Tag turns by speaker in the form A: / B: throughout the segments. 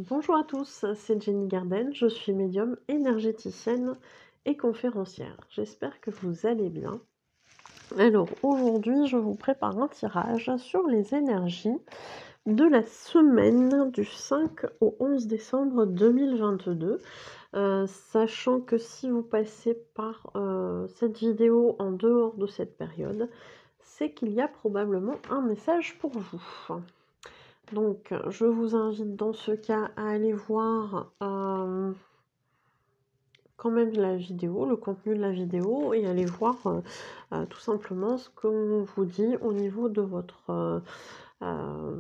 A: Bonjour à tous, c'est Jenny Garden, je suis médium énergéticienne et conférencière. J'espère que vous allez bien. Alors aujourd'hui, je vous prépare un tirage sur les énergies de la semaine du 5 au 11 décembre 2022. Sachant que si vous passez par cette vidéo en dehors de cette période, c'est qu'il y a probablement un message pour vous. Donc, je vous invite dans ce cas à aller voir quand même la vidéo, le contenu de la vidéo, et aller voir tout simplement ce qu'on vous dit au niveau de votre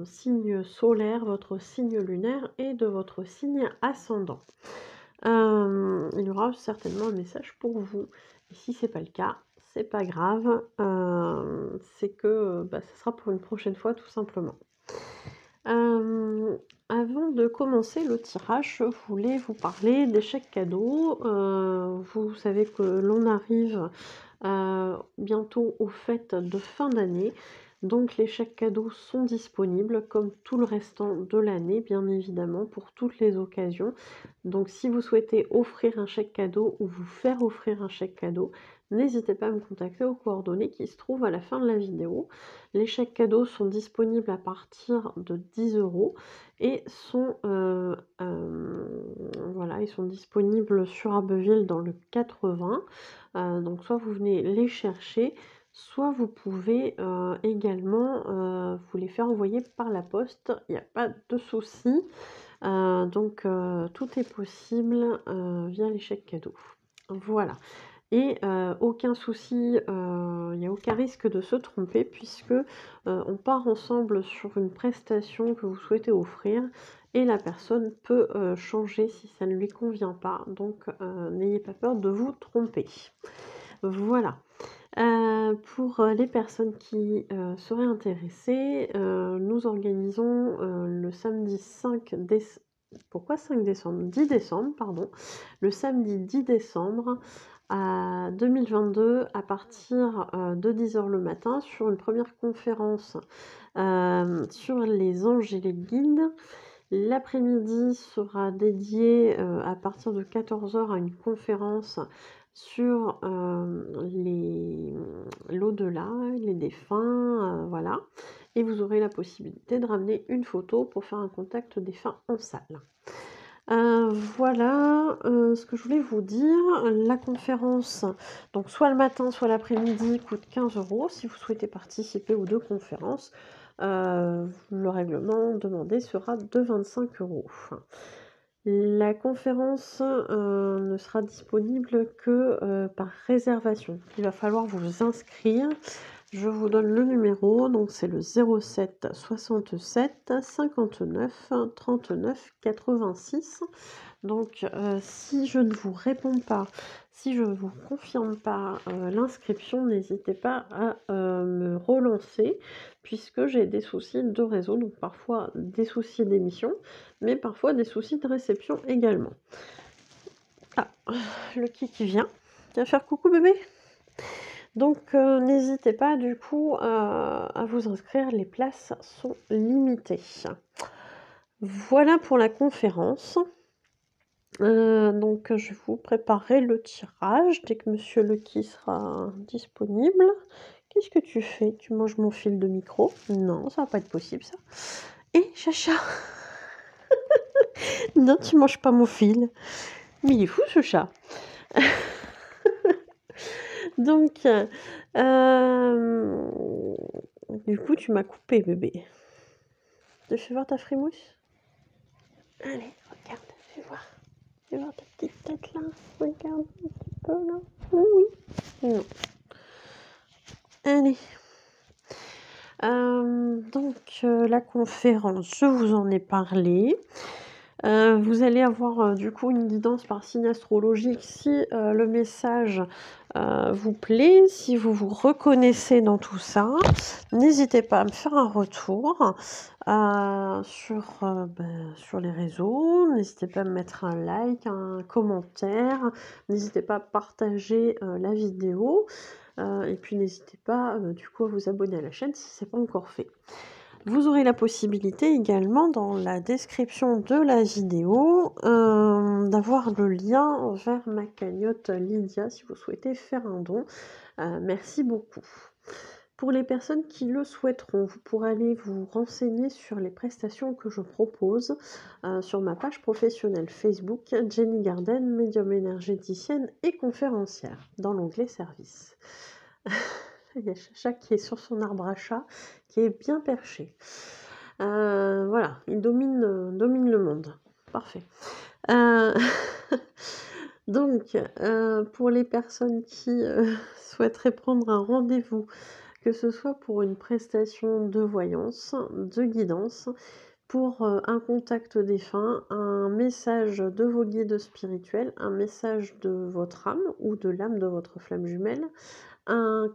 A: signe solaire, votre signe lunaire et de votre signe ascendant. Il y aura certainement un message pour vous. Et si c'est pas le cas, c'est pas grave, c'est que ça sera pour une prochaine fois tout simplement. Avant de commencer le tirage, je voulais vous parler des chèques cadeaux. Vous savez que l'on arrive bientôt aux fêtes de fin d'année. Donc les chèques cadeaux sont disponibles comme tout le restant de l'année, bien évidemment, pour toutes les occasions. Donc si vous souhaitez offrir un chèque cadeau ou vous faire offrir un chèque cadeau, n'hésitez pas à me contacter aux coordonnées qui se trouvent à la fin de la vidéo. Les chèques cadeaux sont disponibles à partir de 10 € et sont, voilà, ils sont disponibles sur Abbeville dans le 80. Donc soit vous venez les chercher, soit vous pouvez également vous les faire envoyer par la poste, il n'y a pas de souci. Donc tout est possible via les chèques cadeaux. Voilà. Et aucun souci, il n'y a aucun risque de se tromper puisque on part ensemble sur une prestation que vous souhaitez offrir et la personne peut changer si ça ne lui convient pas. Donc n'ayez pas peur de vous tromper. Voilà. Pour les personnes qui seraient intéressées, nous organisons le samedi 5 décembre. Pourquoi 5 décembre 10 décembre, pardon. Le samedi 10 décembre à 2022 à partir de 10 h le matin sur une première conférence sur les anges et les guides. L'après-midi sera dédié à partir de 14 h à une conférence sur l'au-delà, les défunts, voilà. Et vous aurez la possibilité de ramener une photo pour faire un contact défunt en salle. Voilà ce que je voulais vous dire. La conférence, donc soit le matin, soit l'après-midi, coûte 15 € si vous souhaitez participer aux deux conférences. Le règlement demandé sera de 25 €. La conférence ne sera disponible que par réservation. Il va falloir vous inscrire. Je vous donne le numéro, donc c'est le 07 67 59 39 86. Donc si je ne vous réponds pas, si je ne vous confirme pas l'inscription, n'hésitez pas à me relancer puisque j'ai des soucis de réseau, donc parfois des soucis d'émission, mais parfois des soucis de réception également. Ah, le qui vient. Tu vas faire coucou bébé? Donc n'hésitez pas du coup à vous inscrire, les places sont limitées. Voilà pour la conférence. Donc je vais vous préparer le tirage dès que monsieur Lucky sera disponible. Qu'est-ce que tu fais? Tu manges mon fil de micro? Non, ça va pas être possible ça. Et Chacha? Non, tu manges pas mon fil. Mais il est fou ce chat. Donc du coup tu m'as coupé bébé. Tu fais voir ta frimousse? Allez, regarde, fais voir. Fais voir ta petite tête là. Regarde un petit peu là. Oui. Non. Allez. Donc la conférence, je vous en ai parlé. Vous allez avoir du coup une guidance par signe astrologique si le message vous plaît, si vous vous reconnaissez dans tout ça. N'hésitez pas à me faire un retour sur les réseaux. N'hésitez pas à me mettre un like, un commentaire. N'hésitez pas à partager la vidéo. Et puis n'hésitez pas du coup à vous abonner à la chaîne si ce n'est pas encore fait. Vous aurez la possibilité également dans la description de la vidéo d'avoir le lien vers ma cagnotte Lydia si vous souhaitez faire un don. Merci beaucoup. Pour les personnes qui le souhaiteront, vous pourrez aller vous renseigner sur les prestations que je propose sur ma page professionnelle Facebook, Jenny Garden, médium énergéticienne et conférencière, dans l'onglet service. Il y a Chacha qui est sur son arbre à chat, qui est bien perché. Voilà, il domine le monde. Parfait. Donc, pour les personnes qui souhaiteraient prendre un rendez-vous, que ce soit pour une prestation de voyance, de guidance, pour un contact défunt, un message de vos guides spirituels, un message de votre âme ou de l'âme de votre flamme jumelle, un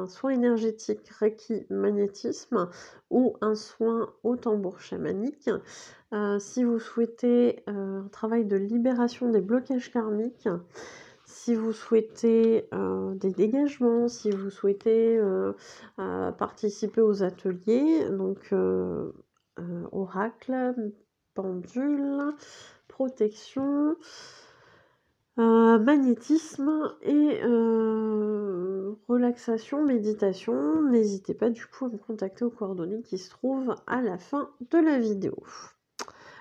A: soin énergétique Reiki magnétisme ou un soin au tambour chamanique. Si vous souhaitez un travail de libération des blocages karmiques, si vous souhaitez des dégagements, si vous souhaitez participer aux ateliers, donc oracle, pendule, protection, magnétisme et relaxation, méditation, n'hésitez pas du coup à me contacter aux coordonnées qui se trouvent à la fin de la vidéo.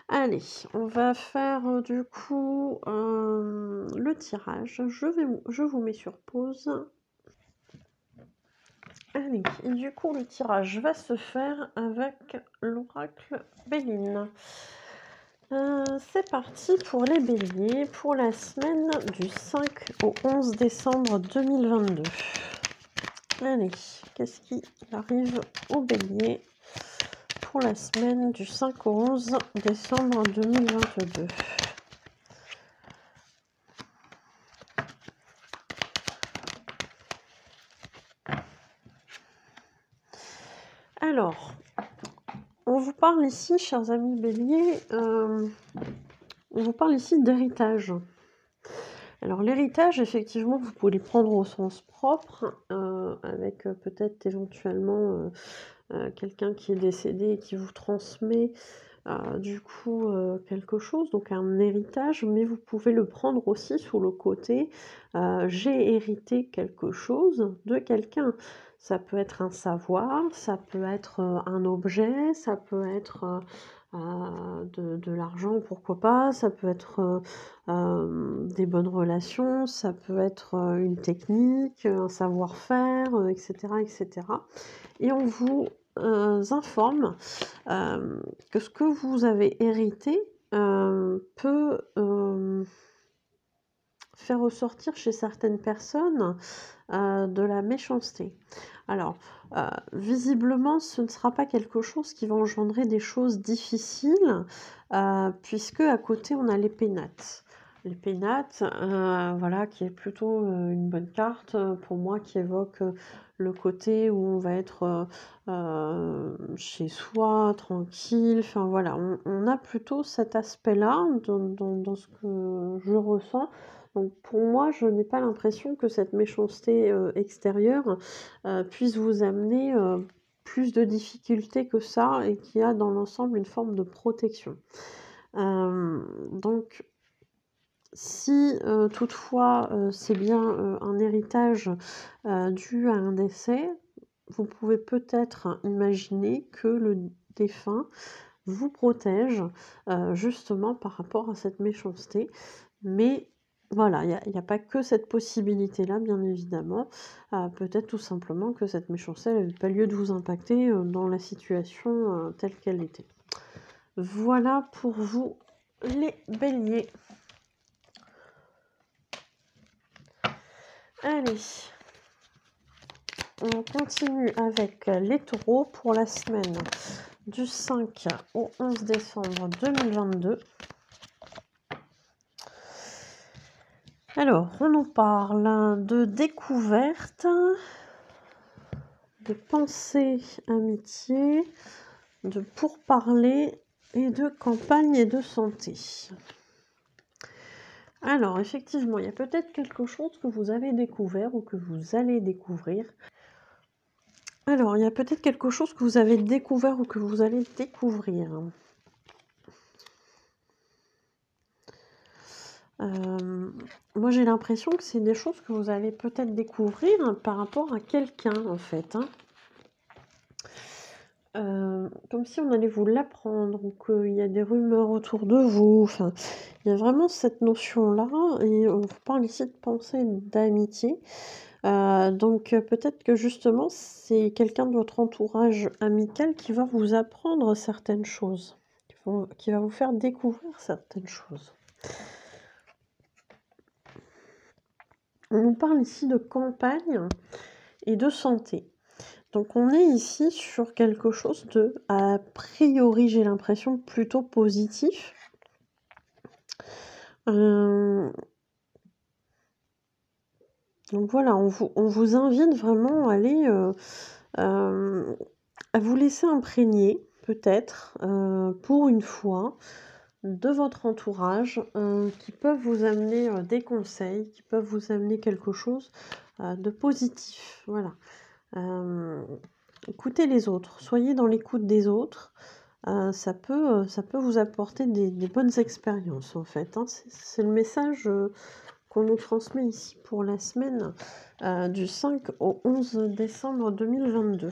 A: Allez, on va faire du coup le tirage. Je vous mets sur pause. Allez, et du coup le tirage va se faire avec l'oracle Béline. C'est parti pour les béliers pour la semaine du 5 au 11 décembre 2022. Allez, qu'est-ce qui arrive aux béliers pour la semaine du 5 au 11 décembre 2022? Alors, on vous parle ici, chers amis béliers, on vous parle ici d'héritage. Alors l'héritage, effectivement, vous pouvez le prendre au sens propre, avec peut-être éventuellement quelqu'un qui est décédé et qui vous transmet du coup quelque chose, donc un héritage, mais vous pouvez le prendre aussi sous le côté j'ai hérité quelque chose de quelqu'un. Ça peut être un savoir, ça peut être un objet, ça peut être de l'argent, pourquoi pas, ça peut être des bonnes relations, ça peut être une technique, un savoir-faire, etc., etc. Et on vous informe que ce que vous avez hérité peut faire ressortir chez certaines personnes de la méchanceté. Alors, visiblement, ce ne sera pas quelque chose qui va engendrer des choses difficiles, puisque à côté, on a les pénates. Les pénates, voilà, qui est plutôt une bonne carte pour moi, qui évoque le côté où on va être chez soi, tranquille, enfin voilà, on a plutôt cet aspect-là dans ce que je ressens. Donc pour moi, je n'ai pas l'impression que cette méchanceté extérieure puisse vous amener plus de difficultés que ça et qu'il y a dans l'ensemble une forme de protection. Donc si toutefois c'est bien un héritage dû à un décès, vous pouvez peut-être imaginer que le défunt vous protège justement par rapport à cette méchanceté. Mais voilà, il n'y a pas que cette possibilité-là, bien évidemment. Peut-être tout simplement que cette méchanceté n'avait pas lieu de vous impacter dans la situation telle qu'elle était. Voilà pour vous, les béliers. Allez, on continue avec les taureaux pour la semaine du 5 au 11 décembre 2022. Alors, on nous parle de découverte, de pensée, amitié, de pourparlers et de campagne et de santé. Alors, effectivement, il y a peut-être quelque chose que vous avez découvert ou que vous allez découvrir Alors, il y a peut-être quelque chose que vous avez découvert ou que vous allez découvrir. Moi, j'ai l'impression que c'est des choses que vous allez peut-être découvrir par rapport à quelqu'un, en fait, hein. Comme si on allait vous l'apprendre ou qu'il y a des rumeurs autour de vous. Enfin, il y a vraiment cette notion-là et on vous parle ici de pensée d'amitié. Donc peut-être que justement, c'est quelqu'un de votre entourage amical qui va vous apprendre certaines choses, qui va vous faire découvrir certaines choses. On nous parle ici de campagne et de santé. Donc on est ici sur quelque chose de, a priori, j'ai l'impression, plutôt positif. Donc voilà, on vous invite vraiment à aller, à vous laisser imprégner, peut-être, pour une fois, de votre entourage, qui peuvent vous amener, des conseils, qui peuvent vous amener quelque chose, de positif. Voilà. Écoutez les autres, soyez dans l'écoute des autres, ça peut vous apporter des bonnes expériences, en fait, hein. C'est le message, qu'on nous transmet ici pour la semaine du 5 au 11 décembre 2022.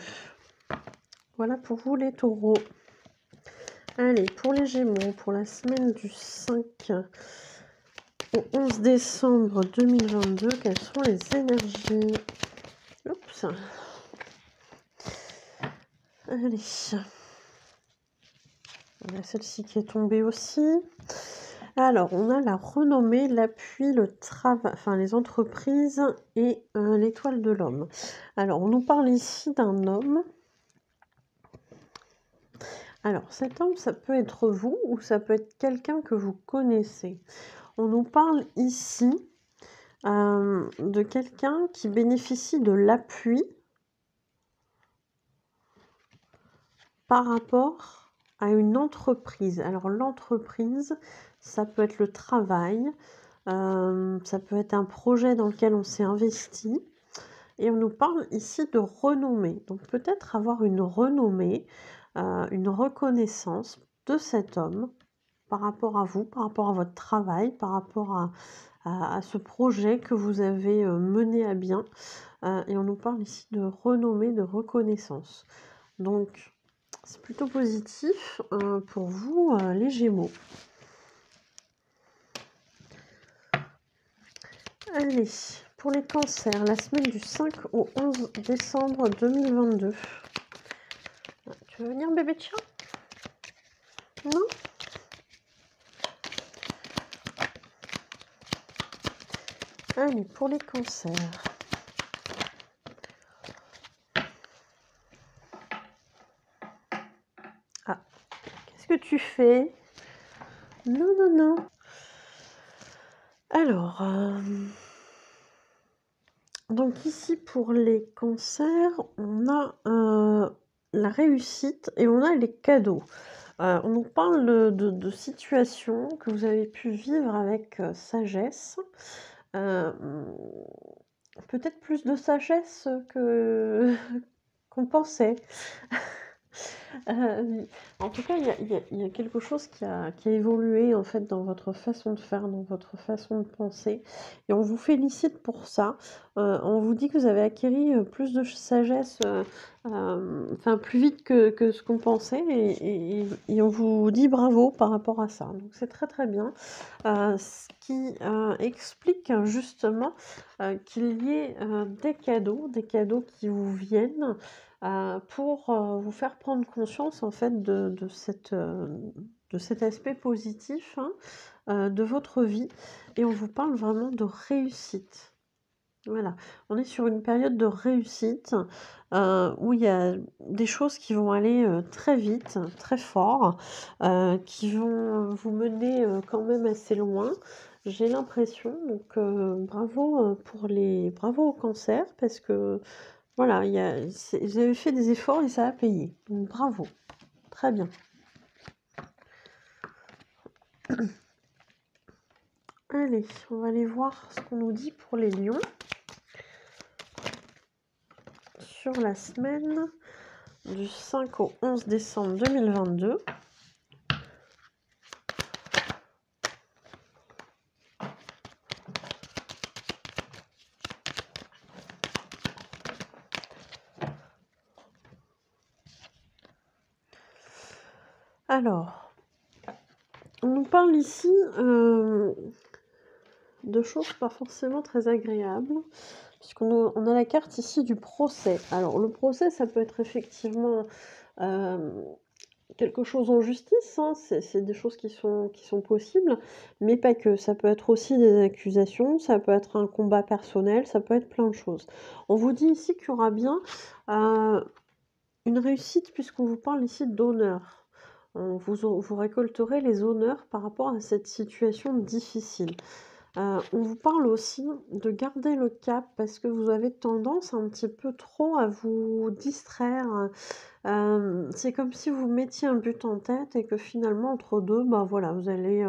A: Voilà pour vous les taureaux. Allez, pour les gémeaux, pour la semaine du 5 au 11 décembre 2022, quelles sont les énergies? Oups. Allez. On a celle-ci qui est tombée aussi. Alors, on a la renommée, l'appui, le travail, enfin les entreprises et l'étoile de l'homme. Alors, on nous parle ici d'un homme. Alors, cet homme, ça peut être vous ou ça peut être quelqu'un que vous connaissez. On nous parle ici de quelqu'un qui bénéficie de l'appui par rapport à une entreprise. Alors, l'entreprise, ça peut être le travail, ça peut être un projet dans lequel on s'est investi. Et on nous parle ici de renommée. Donc peut-être avoir une renommée, une reconnaissance de cet homme par rapport à vous, par rapport à votre travail, par rapport à ce projet que vous avez mené à bien. Et on nous parle ici de renommée, de reconnaissance. Donc c'est plutôt positif pour vous, les Gémeaux. Allez, pour les cancers, la semaine du 5 au 11 décembre 2022. Tu veux venir, bébé de chat? Non? Allez, pour les cancers. Ah, qu'est-ce que tu fais? Non, non, non. Alors, donc ici pour les cancers, on a la réussite et on a les cadeaux. On nous parle de situations que vous avez pu vivre avec sagesse. Peut-être plus de sagesse que qu'on pensait. En tout cas, il y a quelque chose qui a évolué, en fait, dans votre façon de faire, dans votre façon de penser et on vous félicite pour ça. On vous dit que vous avez acquéri, plus de sagesse, enfin plus vite que ce qu'on pensait et on vous dit bravo par rapport à ça. Donc c'est très, très bien. Ce qui, explique justement, qu'il y ait, des cadeaux qui vous viennent, pour vous faire prendre conscience en fait de cet aspect positif, hein, de votre vie et on vous parle vraiment de réussite. Voilà, on est sur une période de réussite, où il y a des choses qui vont aller, très vite, très fort, qui vont vous mener, quand même assez loin. J'ai l'impression donc bravo, bravo au cancer parce que voilà, vous avez fait des efforts et ça a payé. Donc bravo, très bien. Allez, on va aller voir ce qu'on nous dit pour les lions. sur la semaine du 5 au 11 décembre 2022. Alors, on nous parle ici de choses pas forcément très agréables, puisqu'on a la carte ici du procès. Alors, le procès, ça peut être effectivement quelque chose en justice, hein, c'est des choses qui sont possibles, mais pas que. Ça peut être aussi des accusations, ça peut être un combat personnel, ça peut être plein de choses. On vous dit ici qu'il y aura bien une réussite, puisqu'on vous parle ici d'honneur. Vous récolterez les honneurs par rapport à cette situation difficile. On vous parle aussi de garder le cap, parce que vous avez tendance un petit peu trop à vous distraire. C'est comme si vous mettiez un but en tête et que finalement entre deux, bah voilà, vous allez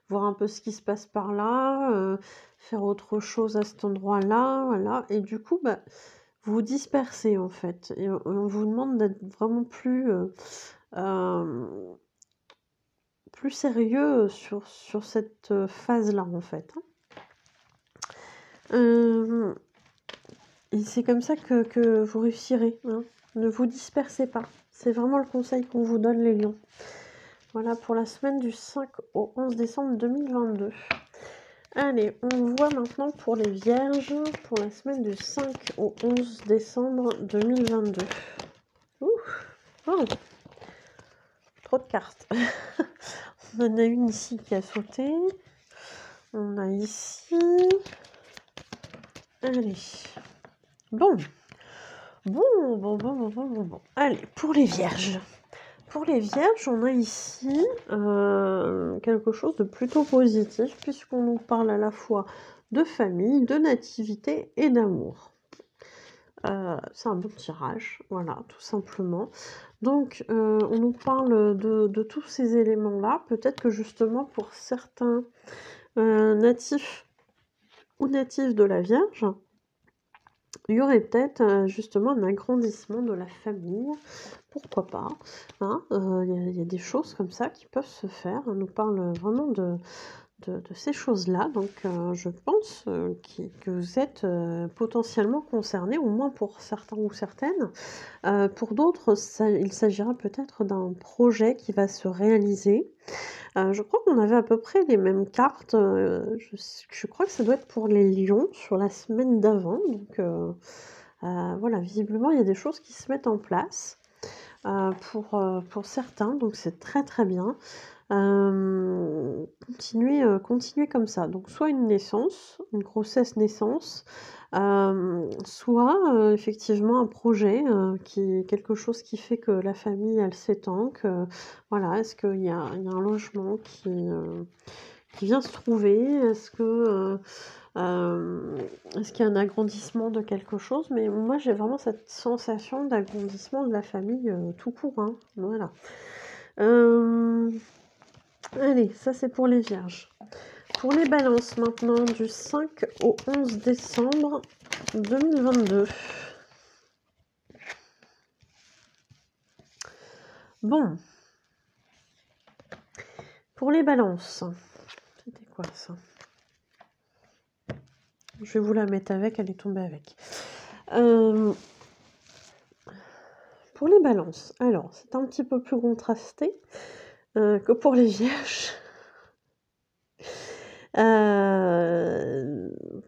A: voir un peu ce qui se passe par là, faire autre chose à cet endroit-là, voilà. Et du coup, bah, vous vous dispersez en fait. Et on vous demande d'être vraiment plus sérieux sur cette phase-là en fait, hein. Et c'est comme ça que vous réussirez, hein. Ne vous dispersez pas. C'est vraiment le conseil qu'on vous donne, les lions. Voilà pour la semaine du 5 au 11 décembre 2022. Allez, on voit maintenant pour les vierges, pour la semaine du 5 au 11 décembre 2022. Ouh, oh, trop de cartes. On en a une ici qui a sauté. On a ici... Allez. Bon. Allez, pour les vierges. Pour les vierges, on a ici quelque chose de plutôt positif, puisqu'on nous parle à la fois de famille, de nativité et d'amour. C'est un bon tirage, voilà, tout simplement. Donc, on nous parle de tous ces éléments-là. Peut-être que justement, pour certains natifs ou natives de la Vierge, il y aurait peut-être justement un agrandissement de la famille. Pourquoi pas, hein, y a des choses comme ça qui peuvent se faire. On nous parle vraiment de ces choses-là. Donc, je pense que vous êtes potentiellement concernés, au moins pour certains ou certaines. Pour d'autres, il s'agira peut-être d'un projet qui va se réaliser. Je crois qu'on avait à peu près les mêmes cartes. Je crois que ça doit être pour les lions sur la semaine d'avant. Donc, voilà, visiblement, il y a des choses qui se mettent en place pour certains. Donc, c'est très, très bien. Continuez comme ça. Donc soit une naissance, une grossesse-naissance, soit effectivement un projet, quelque chose qui fait que la famille, elle s'étend, que voilà, est-ce qu'il y a un logement qui vient se trouver? Est-ce qu'il y a un agrandissement de quelque chose? Mais moi, j'ai vraiment cette sensation d'agrandissement de la famille, tout court, hein, voilà. Allez, ça c'est pour les vierges. Pour les balances maintenant, du 5 au 11 décembre 2022. Bon. Pour les balances. C'était quoi ça? Je vais vous la mettre avec, elle est tombée avec. Pour les balances, alors c'est un petit peu plus contrasté que pour les vierges.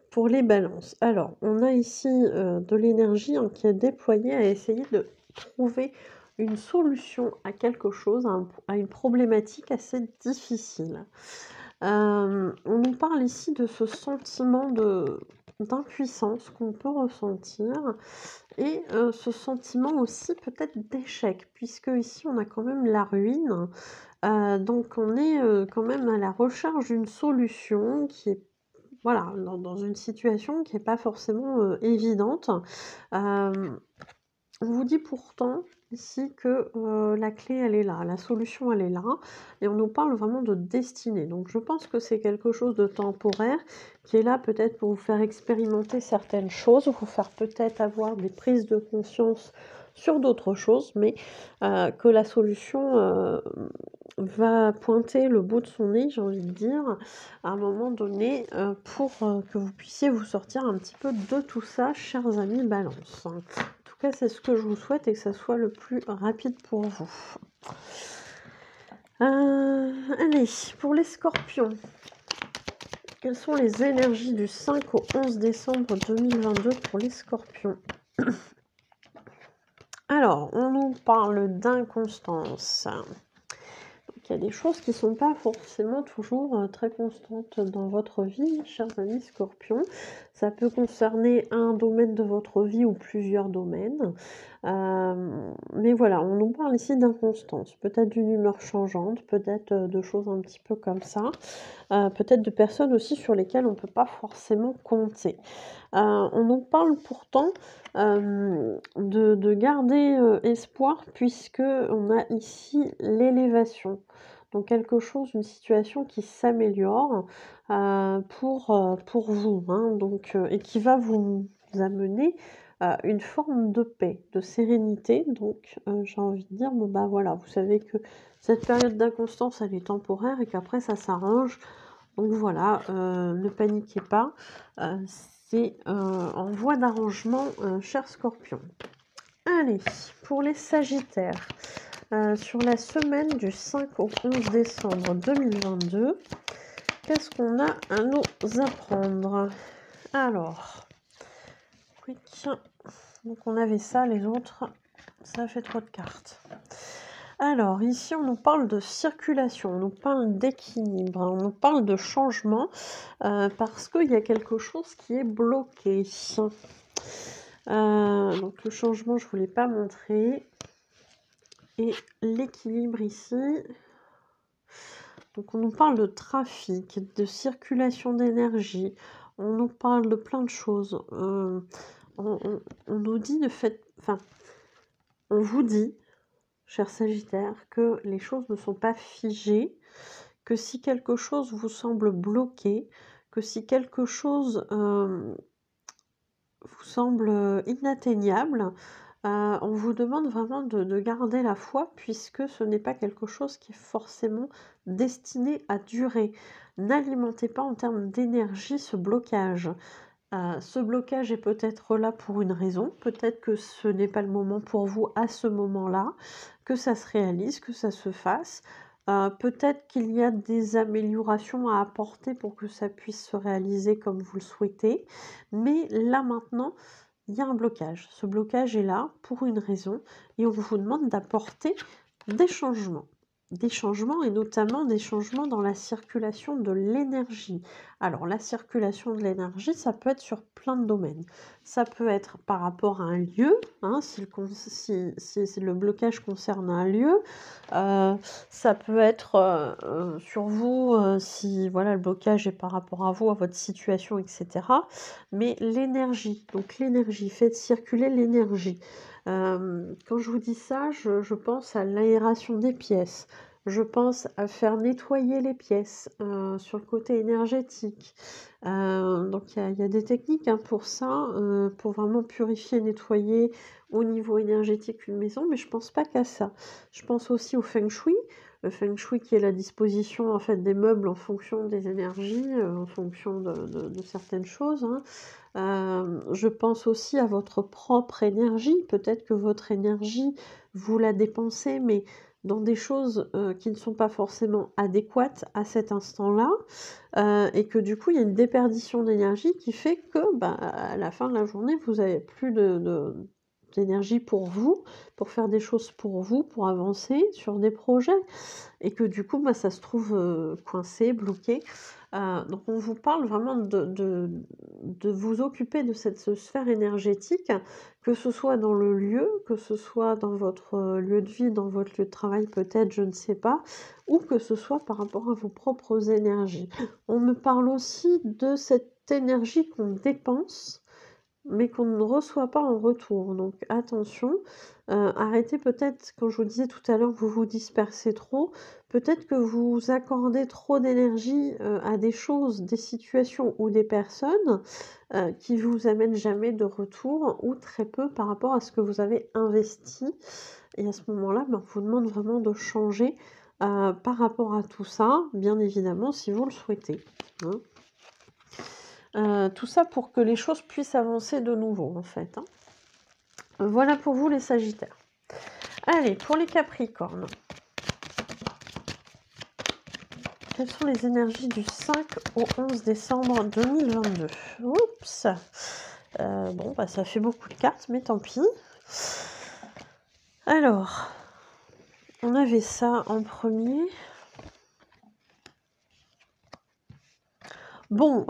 A: Pour les balances, alors on a ici de l'énergie qui est déployée à essayer de trouver une solution à quelque chose, à une problématique assez difficile. On nous parle ici de ce sentiment d'impuissance qu'on peut ressentir et ce sentiment aussi peut-être d'échec, puisque ici on a quand même la ruine. Donc on est quand même à la recherche d'une solution qui est, voilà, dans une situation qui n'est pas forcément évidente. On vous dit pourtant ici que, la clé elle est là, la solution elle est là et on nous parle vraiment de destinée. Donc je pense que c'est quelque chose de temporaire qui est là peut-être pour vous faire expérimenter certaines choses, vous faire peut-être avoir des prises de conscience sur d'autres choses, mais que la solution, va pointer le bout de son nez, j'ai envie de dire, à un moment donné, pour, que vous puissiez vous sortir un petit peu de tout ça, chers amis Balance. En tout cas, c'est ce que je vous souhaite et que ça soit le plus rapide pour vous. Allez, pour les Scorpions, quelles sont les énergies du 5 au 11 décembre 2022 pour les Scorpions? Alors, on nous parle d'inconstance. Il y a des choses qui ne sont pas forcément toujours très constantes dans votre vie, chers amis Scorpions. Ça peut concerner un domaine de votre vie ou plusieurs domaines. Mais voilà, on nous parle ici d'inconstance, peut-être d'une humeur changeante, peut-être de choses un petit peu comme ça, peut-être de personnes aussi sur lesquelles on ne peut pas forcément compter. On nous parle pourtant de garder espoir puisque on a ici l'élévation. Donc quelque chose, une situation qui s'améliore pour vous, hein, donc, et qui va vous amener une forme de paix, de sérénité. Donc j'ai envie de dire, bon bah voilà, vous savez que cette période d'inconstance, elle est temporaire et qu'après ça s'arrange. Donc voilà, ne paniquez pas, c'est en voie d'arrangement, cher Scorpion. Allez, pour les Sagittaires, sur la semaine du 5 au 11 décembre 2022, qu'est-ce qu'on a à nous apprendre? Alors, quick, donc on avait ça, les autres, ça fait trop de cartes. Alors, ici, on nous parle de circulation, on nous parle d'équilibre, on nous parle de changement, parce qu'il y a quelque chose qui est bloqué. Donc le changement, je ne vous l'ai pas montré. Et l'équilibre ici, donc on nous parle de trafic, de circulation d'énergie, on nous parle de plein de choses. On nous dit de fait, enfin, on vous dit, cher Sagittaire, que les choses ne sont pas figées, que si quelque chose vous semble bloqué, que si quelque chose vous semble inatteignable, on vous demande vraiment de garder la foi puisque ce n'est pas quelque chose qui est forcément destiné à durer. N'alimentez pas en termes d'énergie ce blocage. Ce blocage est peut-être là pour une raison, peut-être que ce n'est pas le moment pour vous à ce moment-là, que ça se réalise, que ça se fasse. Peut-être qu'il y a des améliorations à apporter pour que ça puisse se réaliser comme vous le souhaitez. Mais là maintenant, il y a un blocage. Ce blocage est là pour une raison et on vous demande d'apporter des changements. Des changements et notamment des changements dans la circulation de l'énergie. Alors la circulation de l'énergie, ça peut être sur plein de domaines. Ça peut être par rapport à un lieu, hein, si le blocage concerne un lieu. Ça peut être sur vous, si voilà, le blocage est par rapport à vous, à votre situation, etc. Mais l'énergie, donc l'énergie, faites circuler l'énergie. Quand je vous dis ça, je pense à l'aération des pièces. Je pense à faire nettoyer les pièces sur le côté énergétique. Donc il y a des techniques hein, pour ça, pour vraiment purifier, nettoyer au niveau énergétique une maison, mais je pense pas qu'à ça. Je pense aussi au feng shui. Le feng shui qui est la disposition en fait des meubles en fonction des énergies, en fonction de certaines choses. Hein. Je pense aussi à votre propre énergie. Peut-être que votre énergie, vous la dépensez, mais dans des choses qui ne sont pas forcément adéquates à cet instant-là, et que du coup, il y a une déperdition d'énergie qui fait que, bah, à la fin de la journée, vous avez plus d'énergie pour vous, pour faire des choses pour vous, pour avancer sur des projets et que du coup, bah, ça se trouve coincé, bloqué. Donc on vous parle vraiment de vous occuper de cette sphère énergétique, que ce soit dans le lieu, que ce soit dans votre lieu de vie, dans votre lieu de travail peut-être, je ne sais pas, ou que ce soit par rapport à vos propres énergies. On me parle aussi de cette énergie qu'on dépense mais qu'on ne reçoit pas en retour. Donc attention, arrêtez peut-être, quand je vous disais tout à l'heure, vous vous dispersez trop, peut-être que vous accordez trop d'énergie, à des choses, des situations ou des personnes, qui vous amènent jamais de retour ou très peu par rapport à ce que vous avez investi. Et à ce moment-là, ben, on vous demande vraiment de changer, par rapport à tout ça, bien évidemment, si vous le souhaitez, hein. Tout ça pour que les choses puissent avancer de nouveau, en fait, hein. Voilà pour vous les Sagittaires. Allez, pour les Capricornes. Quelles sont les énergies du 5 au 11 décembre 2022? Oups! Bon, bah, ça fait beaucoup de cartes, mais tant pis. Alors, on avait ça en premier. Bon,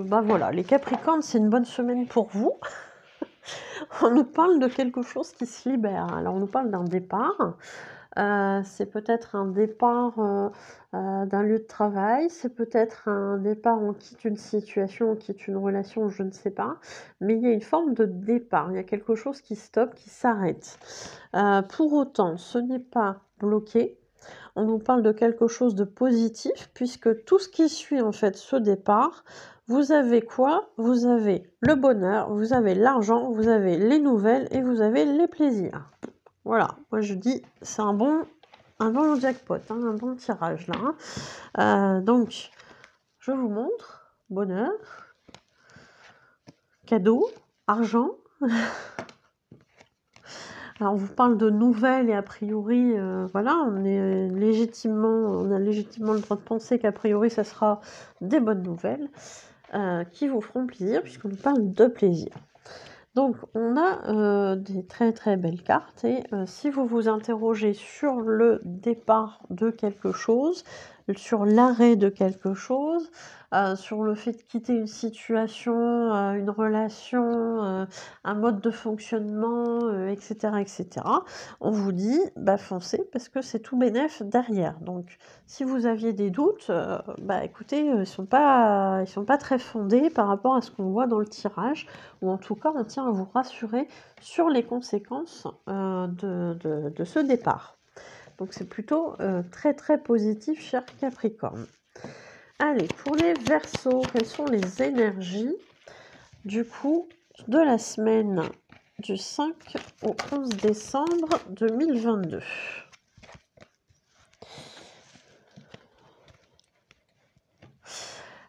A: bah voilà, les Capricornes, c'est une bonne semaine pour vous. On nous parle de quelque chose qui se libère. Alors, on nous parle d'un départ. C'est peut-être un départ, d'un lieu de travail, c'est peut-être un départ, on quitte une situation, on quitte une relation, je ne sais pas. Mais il y a une forme de départ, il y a quelque chose qui stoppe, qui s'arrête. Pour autant, ce n'est pas bloqué. On nous parle de quelque chose de positif, puisque tout ce qui suit en fait ce départ, vous avez quoi? Vous avez le bonheur, vous avez l'argent, vous avez les nouvelles et vous avez les plaisirs. Voilà, moi je dis c'est un bon jackpot, hein, un bon tirage là, hein. Donc je vous montre bonheur, cadeau, argent. Alors on vous parle de nouvelles et a priori, voilà, on a légitimement le droit de penser qu'a priori ça sera des bonnes nouvelles, qui vous feront plaisir puisqu'on nous parle de plaisir. Donc on a, des très, très belles cartes et si vous vous interrogez sur le départ de quelque chose, sur l'arrêt de quelque chose, sur le fait de quitter une situation, une relation, un mode de fonctionnement, et cetera, on vous dit: «Bah, foncez parce que c'est tout bénef derrière». Donc si vous aviez des doutes, bah, écoutez, ils sont pas très fondés par rapport à ce qu'on voit dans le tirage, ou en tout cas, on tient à vous rassurer sur les conséquences, de ce départ. Donc c'est plutôt, très, très positif, cher Capricorne. Allez, pour les Verseaux, quelles sont les énergies, du coup, de la semaine du 5 au 11 décembre 2022?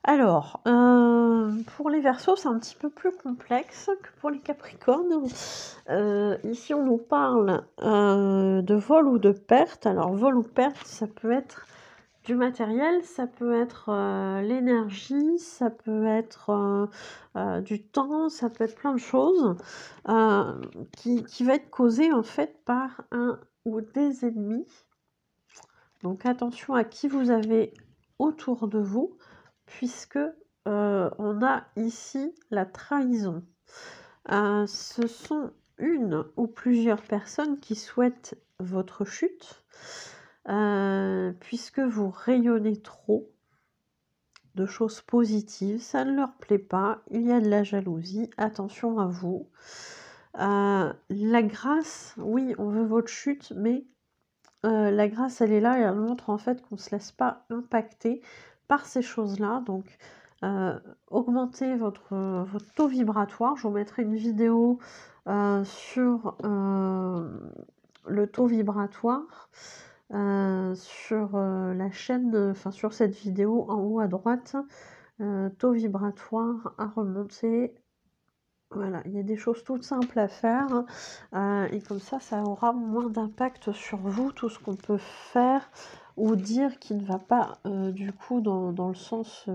A: Alors, pour les Verseaux, c'est un petit peu plus complexe que pour les Capricornes. Ici, on nous parle, de vol ou de perte. Alors, vol ou perte, ça peut être du matériel, ça peut être, l'énergie, ça peut être, du temps, ça peut être plein de choses, qui va être causé, en fait, par un ou des ennemis. Donc attention à qui vous avez autour de vous, puisque, on a ici la trahison. Ce sont une ou plusieurs personnes qui souhaitent votre chute, puisque vous rayonnez trop de choses positives, ça ne leur plaît pas, il y a de la jalousie, attention à vous. La grâce, oui, on veut votre chute, mais la grâce, elle est là et elle montre en fait qu'on ne se laisse pas impacter par ces choses-là. Donc, augmentez votre taux vibratoire. Je vous mettrai une vidéo sur le taux vibratoire sur la chaîne, enfin sur cette vidéo en haut à droite. Taux vibratoire à remonter. Voilà, il y a des choses toutes simples à faire, et comme ça aura moins d'impact sur vous, tout ce qu'on peut faire ou dire qui ne va pas, du coup dans le sens,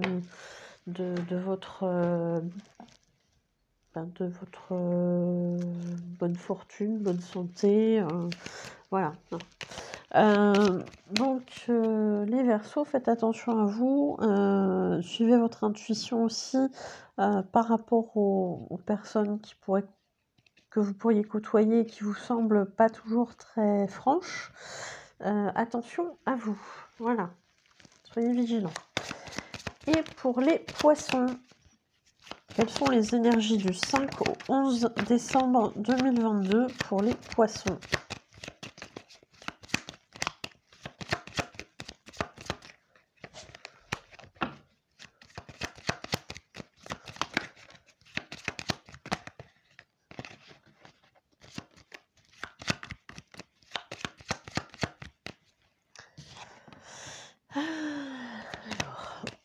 A: de votre, bonne fortune, bonne santé, voilà. Donc les Verseaux, faites attention à vous, suivez votre intuition aussi, par rapport aux personnes que vous pourriez côtoyer et qui vous semblent pas toujours très franches. Attention à vous, voilà, soyez vigilants. Et pour les Poissons, Quelles sont les énergies du 5 au 11 décembre 2022 pour les poissons?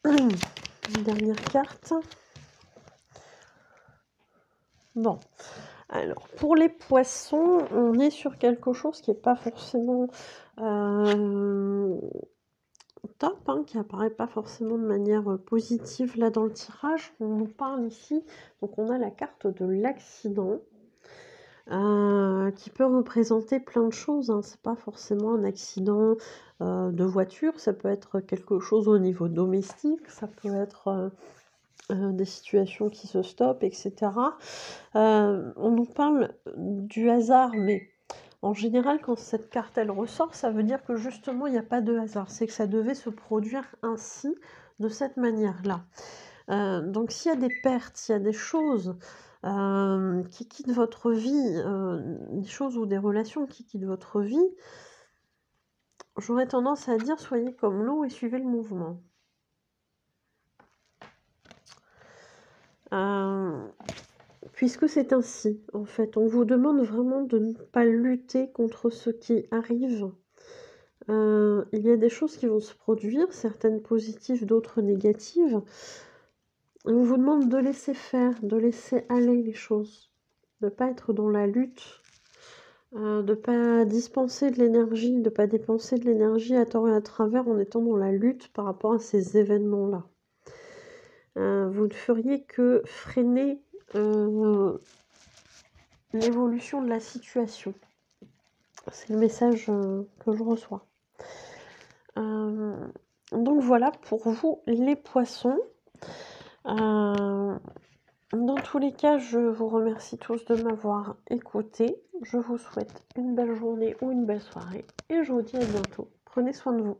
A: Une dernière carte. Bon, alors pour les poissons, on est sur quelque chose qui n'est pas forcément top, hein, qui apparaît pas forcément de manière positive là dans le tirage. On nous parle ici, donc on a la carte de l'accident. Qui peut représenter plein de choses, hein. C'est pas forcément un accident de voiture, ça peut être quelque chose au niveau domestique, ça peut être des situations qui se stoppent, etc. On nous parle du hasard, mais en général, quand cette carte elle ressort, ça veut dire que justement il n'y a pas de hasard, c'est que ça devait se produire ainsi, de cette manière-là. Donc s'il y a des pertes, s'il y a des choses qui quittent votre vie, des choses ou des relations qui quittent votre vie, j'aurais tendance à dire soyez comme l'eau et suivez le mouvement. Puisque c'est ainsi, en fait, on vous demande vraiment de ne pas lutter contre ce qui arrive. Il y a des choses qui vont se produire, certaines positives, d'autres négatives. On vous demande de laisser faire, de laisser aller les choses, de ne pas être dans la lutte, de ne pas dispenser de l'énergie, de ne pas dépenser de l'énergie à tort et à travers en étant dans la lutte par rapport à ces événements-là. Vous ne feriez que freiner l'évolution de la situation. C'est le message que je reçois. Donc voilà pour vous les poissons. Dans tous les cas, je vous remercie tous de m'avoir écouté. Je vous souhaite une belle journée ou une belle soirée et je vous dis à bientôt. Prenez soin de vous.